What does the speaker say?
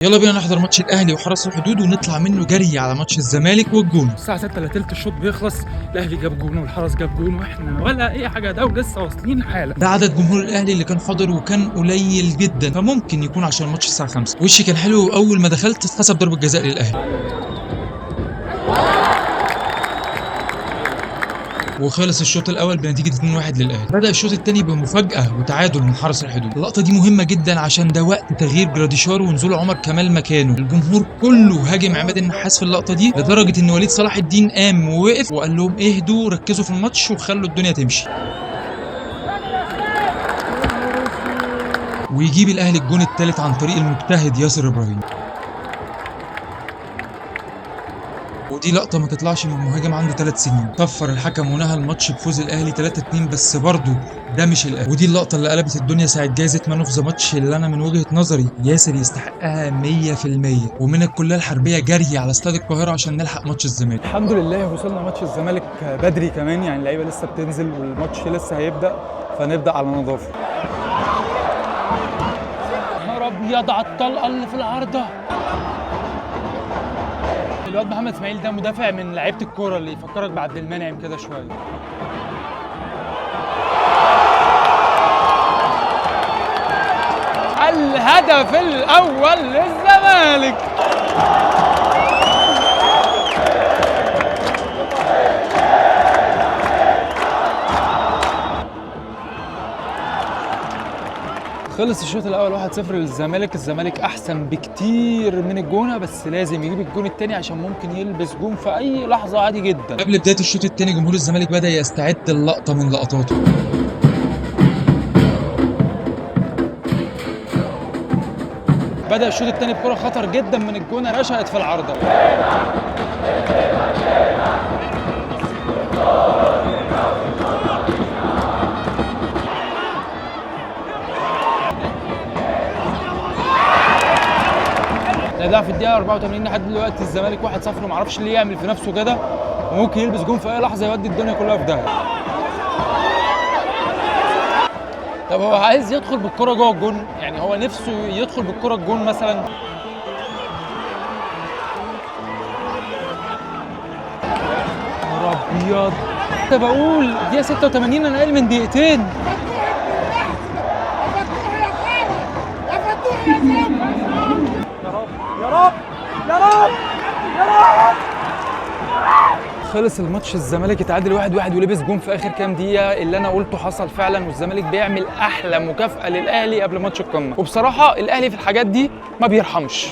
يلا بينا نحضر ماتش الاهلي وحرس الحدود ونطلع منه جري على ماتش الزمالك والجون. الساعة 6 الا تلت الشوط بيخلص، الاهلي جاب جون والحرس جاب جون واحنا ولا اي حاجة، ده ولسه واصلين حالا. ده عدد جمهور الاهلي اللي كان حاضر وكان قليل جدا، فممكن يكون عشان الماتش الساعه 5. وشي كان حلو، واول ما دخلت اتحسب ضربه جزاء للاهلي وخلص الشوط الاول بنتيجه 2-1 للاهلي. بدا الشوط الثاني بمفاجاه وتعادل من حرس الحدود. اللقطه دي مهمه جدا عشان ده وقت تغيير جراديشار ونزول عمر كمال مكانه. الجمهور كله هاجم عماد النحاس في اللقطه دي لدرجه ان وليد صلاح الدين قام ووقف وقال لهم اهدوا ركزوا في الماتش وخلوا الدنيا تمشي. ويجيب الاهلي الجون الثالث عن طريق المجتهد ياسر ابراهيم. ودي لقطة ما تطلعش من مهاجم عنده 3 سنين. صفر الحكم ونهى الماتش بفوز الاهلي 3-2، بس برضه ده مش الاهلي. ودي اللقطة اللي قلبت الدنيا ساعة جايزة مان اوف ذا ماتش، اللي انا من وجهة نظري ياسر يستحقها 100%. ومن الكلية الحربية جري على استاد القاهرة عشان نلحق ماتش الزمالك. الحمد لله وصلنا ماتش الزمالك بدري كمان، يعني اللعيبة لسه بتنزل والماتش لسه هيبدأ، فنبدأ على نظافة. نهار ابيض على الطلقة اللي في العارضة. الواد محمد اسماعيل ده مدافع من لعيبة الكورة اللي يفكرك بعبد المنعم كده شوية. الهدف الأول للزمالك. خلص الشوط الاول 1-0 للزمالك. الزمالك احسن بكتير من الجونه، بس لازم يجيب الجون الثاني عشان ممكن يلبس جون في اي لحظه عادي جدا. قبل بداية الشوط الثاني جمهور الزمالك بدأ يستعد اللقطة من لقطاته. بدأ الشوط الثاني بكرة خطر جدا من الجونه، رشقت في العارضه. ده في الدقيقة 84 لحد دلوقتي الزمالك 1-0، معرفش ليه يعمل في نفسه كده، وممكن يلبس جون في أي لحظة يودي الدنيا كلها في داهية. طب هو عايز يدخل بالكرة جوه الجون، يعني هو نفسه يدخل بالكرة الجون مثلا. نهار أبيض، كنت بقول دقيقة 86 أنا قايل من دقيقتين. يا رب يا رب يا رب. خلص الماتش، الزمالك اتعادل 1-1 ولبس جون في اخر كام دقيقه. اللي انا قلته حصل فعلا، والزمالك بيعمل احلى مكافاه للاهلي قبل ماتش القمه. وبصراحه الاهلي في الحاجات دي ما بيرحمش.